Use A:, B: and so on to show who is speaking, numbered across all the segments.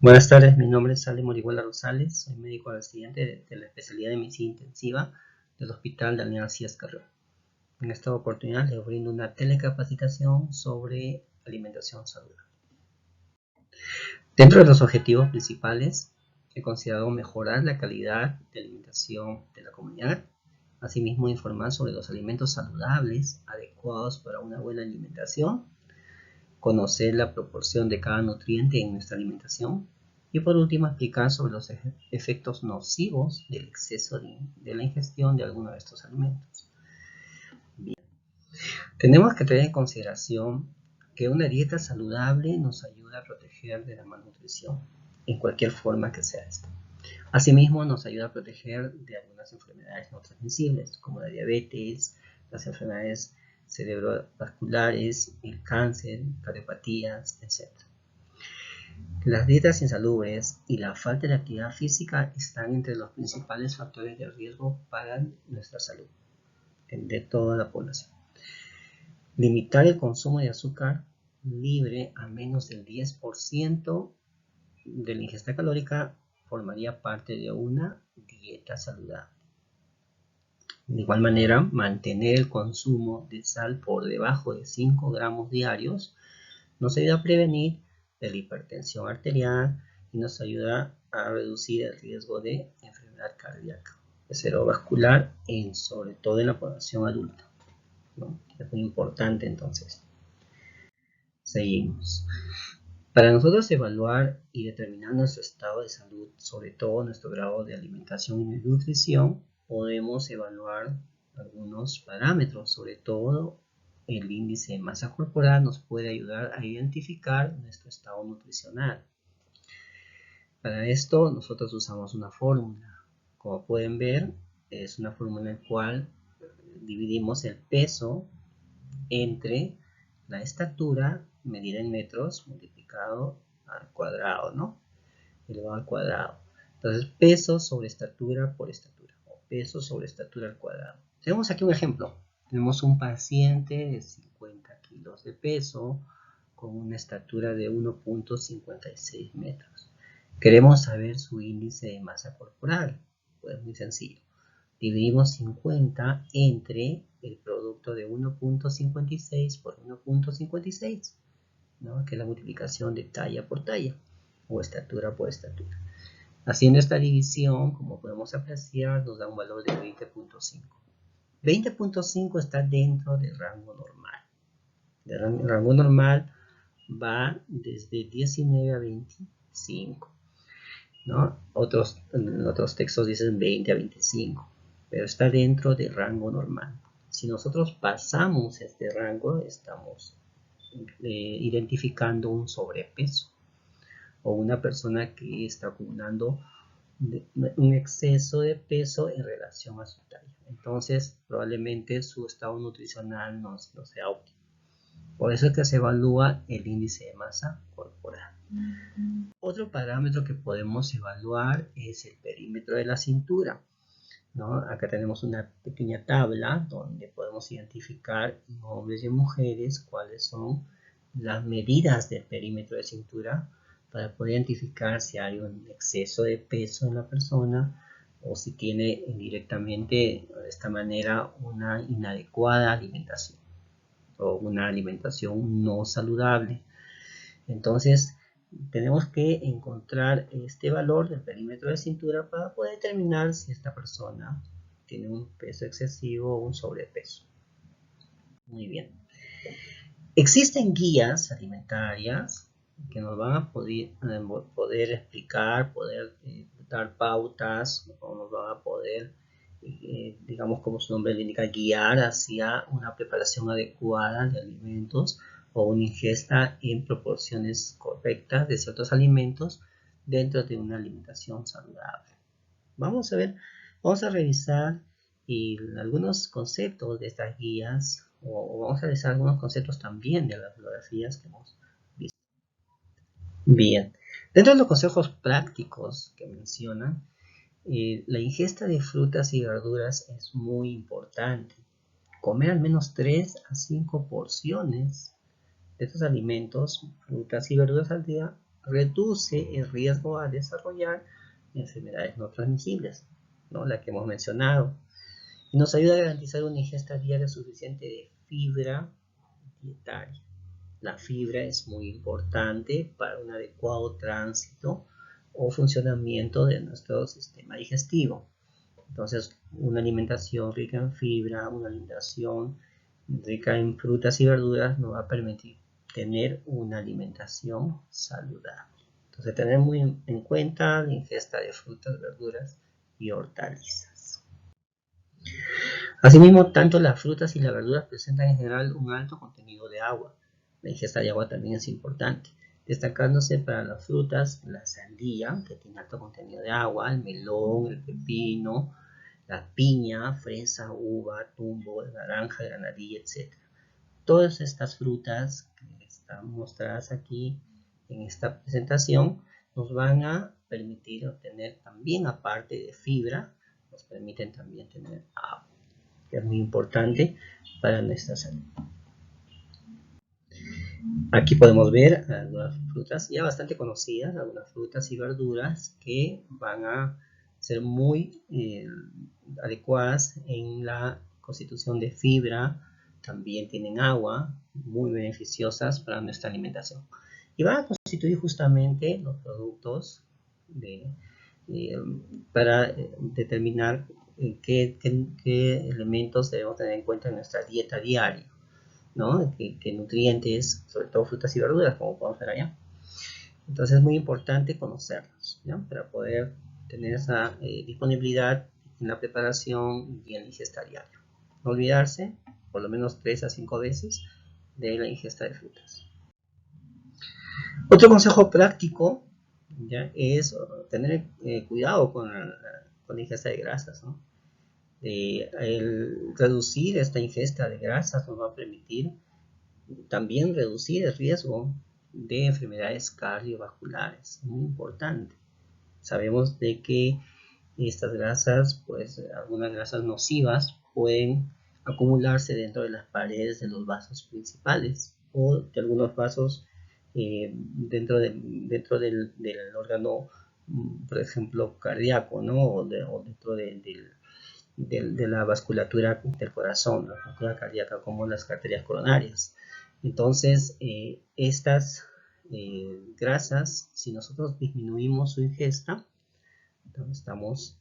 A: Buenas tardes, mi nombre es Ale Morihuela Rosales, soy médico residente de la especialidad de medicina intensiva del Hospital Daniel Cías Carrión. En esta oportunidad les brindo una telecapacitación sobre alimentación saludable. Dentro de los objetivos principales, he considerado mejorar la calidad de alimentación de la comunidad, asimismo informar sobre los alimentos saludables adecuados para una buena alimentación, conocer la proporción de cada nutriente en nuestra alimentación y por último explicar sobre los efectos nocivos del exceso de la ingestión de alguno de estos alimentos. Bien. Tenemos que tener en consideración que una dieta saludable nos ayuda a proteger de la malnutrición en cualquier forma que sea esta. Asimismo nos ayuda a proteger de algunas enfermedades no transmisibles como la diabetes, las enfermedades cerebrovasculares, el cáncer, cardiopatías, etc. Las dietas insalubres y la falta de actividad física están entre los principales factores de riesgo para nuestra salud de toda la población. Limitar el consumo de azúcar libre a menos del 10% de la ingesta calórica formaría parte de una dieta saludable. De igual manera, mantener el consumo de sal por debajo de 5 gramos diarios nos ayuda a prevenir de la hipertensión arterial y nos ayuda a reducir el riesgo de enfermedad cardíaca cerebrovascular, sobre todo en la población adulta, ¿no? Es muy importante entonces. Seguimos. Para nosotros evaluar y determinar nuestro estado de salud, sobre todo nuestro grado de alimentación y de nutrición, podemos evaluar algunos parámetros, sobre todo el índice de masa corporal nos puede ayudar a identificar nuestro estado nutricional. Para esto nosotros usamos una fórmula. Como pueden ver, es una fórmula en la cual dividimos el peso entre la estatura medida en metros multiplicado al cuadrado, ¿no? Elevado al cuadrado. Entonces, peso sobre estatura por estatura, o peso sobre estatura al cuadrado. Tenemos aquí un ejemplo. Tenemos un paciente de 50 kilos de peso con una estatura de 1.56 metros. Queremos saber su índice de masa corporal. Pues muy sencillo. Dividimos 50 entre el producto de 1.56 por 1.56, ¿no? Que es la multiplicación de talla por talla o estatura por estatura. Haciendo esta división, como podemos apreciar, nos da un valor de 20.5. 20.5 está dentro del rango normal. El rango normal va desde 19 a 25, ¿no? Otros textos dicen 20 a 25, pero está dentro del rango normal. Si nosotros pasamos este rango, estamos identificando un sobrepeso o una persona que está acumulando un exceso de peso en relación a su talla. Entonces, probablemente su estado nutricional no sea óptimo. Por eso es que se evalúa el índice de masa corporal. Otro parámetro que podemos evaluar es el perímetro de la cintura, ¿no? Acá tenemos una pequeña tabla donde podemos identificar en hombres y en mujeres cuáles son las medidas del perímetro de cintura para poder identificar si hay un exceso de peso en la persona o si tiene indirectamente de esta manera una inadecuada alimentación o una alimentación no saludable. Entonces tenemos que encontrar este valor del perímetro de cintura para poder determinar si esta persona tiene un peso excesivo o un sobrepeso. Muy bien. Existen guías alimentarias que nos van a poder explicar, poder dar pautas, o nos van a poder, digamos como su nombre le indica, guiar hacia una preparación adecuada de alimentos o una ingesta en proporciones correctas de ciertos alimentos dentro de una alimentación saludable. Vamos a revisar algunos conceptos de estas guías o vamos a revisar algunos conceptos también de las bibliografías que hemos visto. Bien, dentro de los consejos prácticos que mencionan, la ingesta de frutas y verduras es muy importante. Comer al menos 3 a 5 porciones de estos alimentos, frutas y verduras al día, reduce el riesgo a desarrollar enfermedades no transmisibles, ¿no? La que hemos mencionado. Y nos ayuda a garantizar una ingesta diaria suficiente de fibra dietaria. La fibra es muy importante para un adecuado tránsito o funcionamiento de nuestro sistema digestivo. Entonces, una alimentación rica en fibra, una alimentación rica en frutas y verduras nos va a permitir tener una alimentación saludable. Entonces, tener muy en cuenta la ingesta de frutas, verduras y hortalizas. Asimismo, tanto las frutas y las verduras presentan en general un alto contenido de agua. La ingesta de agua también es importante, destacándose para las frutas la sandía, que tiene alto contenido de agua, el melón, el pepino, la piña, fresa, uva, tumbo, naranja, granadilla, etc. Todas estas frutas que están mostradas aquí en esta presentación nos van a permitir obtener también, aparte de fibra, nos permiten también tener agua, que es muy importante para nuestra salud. Aquí podemos ver algunas frutas ya bastante conocidas, algunas frutas y verduras que van a ser muy adecuadas en la constitución de fibra, también tienen agua, muy beneficiosas para nuestra alimentación. Y van a constituir justamente los productos para determinar qué elementos debemos tener en cuenta en nuestra dieta diaria, ¿no? ¿Qué nutrientes, sobre todo frutas y verduras, como podemos ver allá? Entonces es muy importante conocerlos, ¿no? Para poder tener esa disponibilidad en la preparación y en la ingesta diaria. No olvidarse, por lo menos 3 a 5 veces, de la ingesta de frutas. Otro consejo práctico, ¿ya? Es tener cuidado con la ingesta de grasas, ¿no? El reducir esta ingesta de grasas nos va a permitir también reducir el riesgo de enfermedades cardiovasculares, muy importante. Sabemos de que estas grasas, pues algunas grasas nocivas pueden acumularse dentro de las paredes de los vasos principales o de algunos vasos dentro del órgano, por ejemplo, cardíaco, ¿no? O dentro de la vasculatura del corazón, la vasculatura cardíaca, como las arterias coronarias. Entonces, estas grasas, si nosotros disminuimos su ingesta, entonces estamos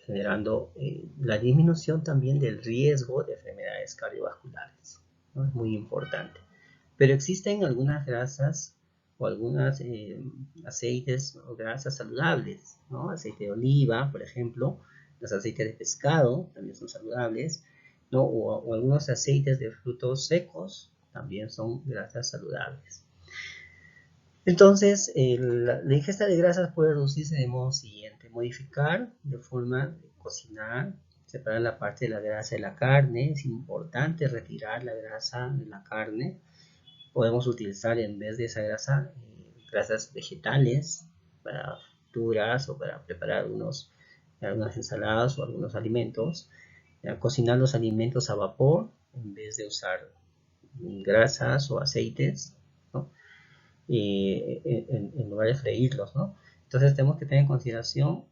A: generando la disminución también del riesgo de enfermedades cardiovasculares, ¿no? Es muy importante. Pero existen algunas grasas o algunos aceites o grasas saludables, ¿no? Aceite de oliva, por ejemplo, los aceites de pescado también son saludables, ¿no? O algunos aceites de frutos secos también son grasas saludables. Entonces, la ingesta de grasas puede reducirse de modo siguiente: modificar de forma de cocinar, separar la parte de la grasa de la carne. Es importante retirar la grasa de la carne. Podemos utilizar en vez de esa grasa, grasas vegetales para frituras o para preparar algunas ensaladas o algunos alimentos. Cocinar los alimentos a vapor en vez de usar grasas o aceites, ¿no? En lugar de freírlos, ¿no? Entonces tenemos que tener en consideración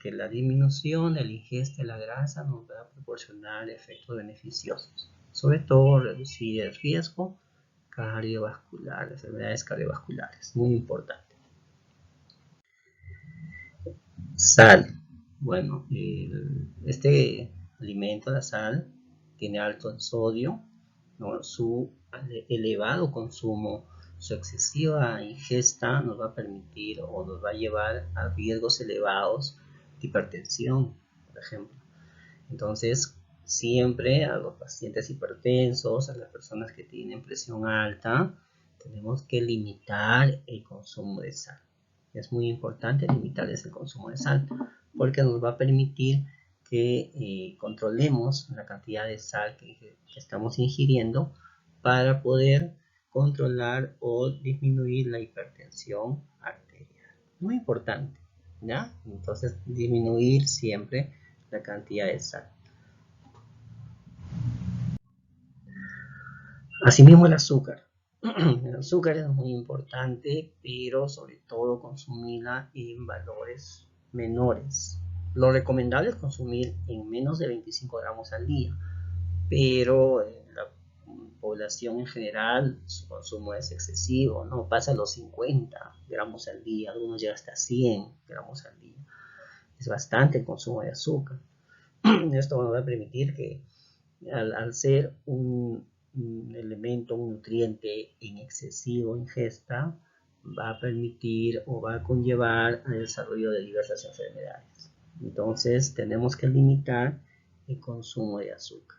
A: que la disminución de la ingesta de la grasa nos va a proporcionar efectos beneficiosos, sobre todo reducir el riesgo cardiovascular, enfermedades cardiovasculares, muy importante. Sal. Bueno, este alimento, la sal, tiene alto en sodio, ¿no? Su elevado consumo, su excesiva ingesta nos va a permitir o nos va a llevar a riesgos elevados de hipertensión, por ejemplo. Entonces, siempre a los pacientes hipertensos, a las personas que tienen presión alta, tenemos que limitar el consumo de sal. Es muy importante limitar ese consumo de sal porque nos va a permitir que controlemos la cantidad de sal que estamos ingiriendo para poder controlar o disminuir la hipertensión arterial. Muy importante, ¿ya? Entonces, disminuir siempre la cantidad de sal. Asimismo, el azúcar. El azúcar es muy importante, pero sobre todo consumirla en valores menores. Lo recomendable es consumir en menos de 25 gramos al día, pero en la población en general su consumo es excesivo, ¿no? Pasa los 50 gramos al día, algunos llegan hasta 100 gramos al día. Es bastante el consumo de azúcar. Esto nos va a permitir que al ser un elemento, un nutriente en excesivo ingesta, va a permitir o va a conllevar al desarrollo de diversas enfermedades. Entonces tenemos que limitar el consumo de azúcar.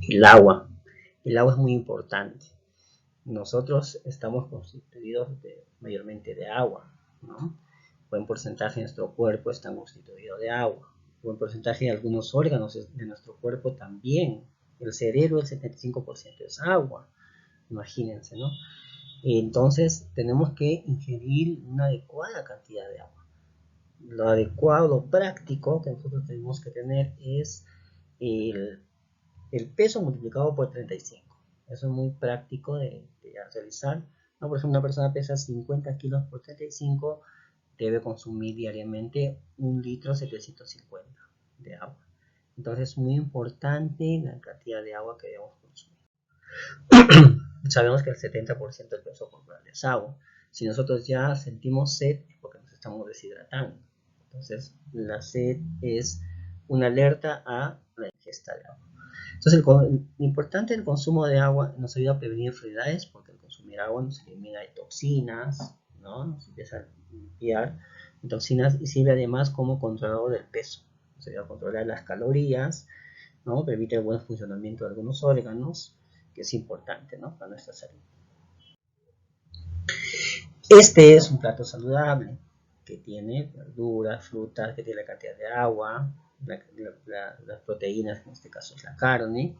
A: El agua. El agua es muy importante. Nosotros estamos constituidos mayormente de agua, ¿no? Buen porcentaje de nuestro cuerpo está constituido de agua. Buen porcentaje de algunos órganos de nuestro cuerpo también. El cerebro, el 75% es agua. Imagínense, ¿no? Entonces tenemos que ingerir una adecuada cantidad de agua. Lo adecuado, lo práctico que nosotros tenemos que tener es el, el peso multiplicado por 35. Eso es muy práctico de realizar. ¿No? Por ejemplo, una persona pesa 50 kilos por 35, debe consumir diariamente 1,750 litros de agua. Entonces es muy importante la cantidad de agua que debemos consumir. Sabemos que el 70% del peso corporal es agua. Si nosotros ya sentimos sed es porque nos estamos deshidratando. Entonces la sed es una alerta a la ingesta de agua. Entonces, lo importante del consumo de agua nos ayuda a prevenir enfermedades porque al consumir agua nos elimina de toxinas, ¿no? Nos empieza a limpiar de toxinas y sirve además como controlador del peso. Nos ayuda a controlar las calorías, ¿no? Permite el buen funcionamiento de algunos órganos, que es importante, ¿no? Para nuestra salud. Este es un plato saludable que tiene verduras, frutas, que tiene la cantidad de agua, las proteínas, en este caso es la carne,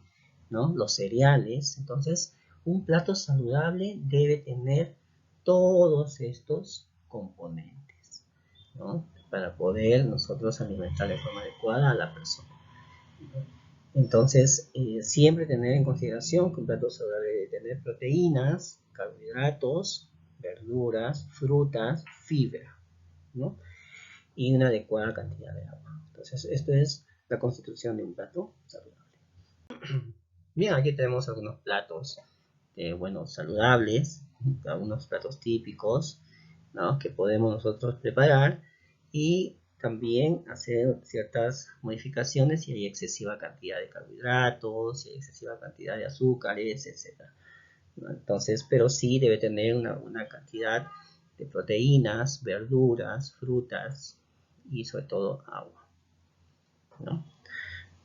A: ¿no? Los cereales. Entonces, un plato saludable debe tener todos estos componentes, ¿no? Para poder nosotros alimentar de forma adecuada a la persona. Entonces, siempre tener en consideración que un plato saludable debe tener proteínas, carbohidratos, verduras, frutas, fibra, ¿no? Y una adecuada cantidad de agua. Entonces, esto es la constitución de un plato saludable. Bien, aquí tenemos algunos platos, bueno, saludables, algunos platos típicos, ¿no? Que podemos nosotros preparar y también hacer ciertas modificaciones si hay excesiva cantidad de carbohidratos, si hay excesiva cantidad de azúcares, etc. ¿No? Entonces, pero sí debe tener una cantidad de proteínas, verduras, frutas y sobre todo agua, ¿no?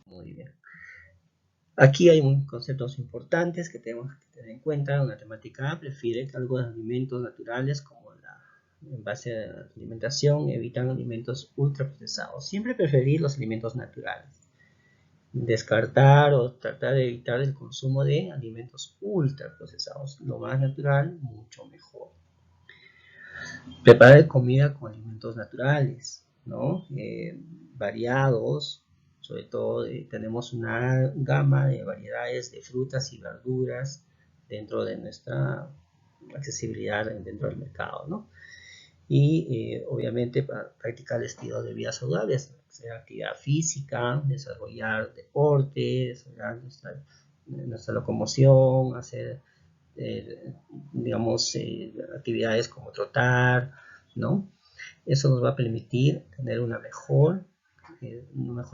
A: Muy bien. Aquí hay unos conceptos importantes que tenemos que tener en cuenta. Una temática A prefiere que algunos alimentos naturales como en base a la alimentación evitan alimentos ultraprocesados. Siempre preferir los alimentos naturales. Descartar o tratar de evitar el consumo de alimentos ultraprocesados. Lo más natural, mucho mejor. Preparar comida con alimentos naturales, ¿no? Variados, sobre todo tenemos una gama de variedades de frutas y verduras dentro de nuestra accesibilidad dentro del mercado, ¿no? Y obviamente para practicar estilos de vida saludables, hacer actividad física, desarrollar deporte, desarrollar nuestra locomoción, hacer digamos, actividades como trotar, ¿no? Eso nos va a permitir tener un mejor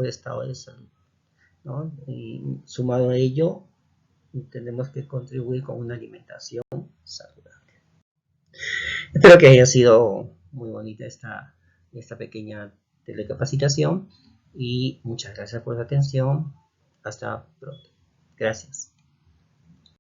A: estado de salud, ¿no? Y sumado a ello, tenemos que contribuir con una alimentación saludable. Espero que haya sido muy bonita esta pequeña telecapacitación y muchas gracias por la atención. Hasta pronto. Gracias.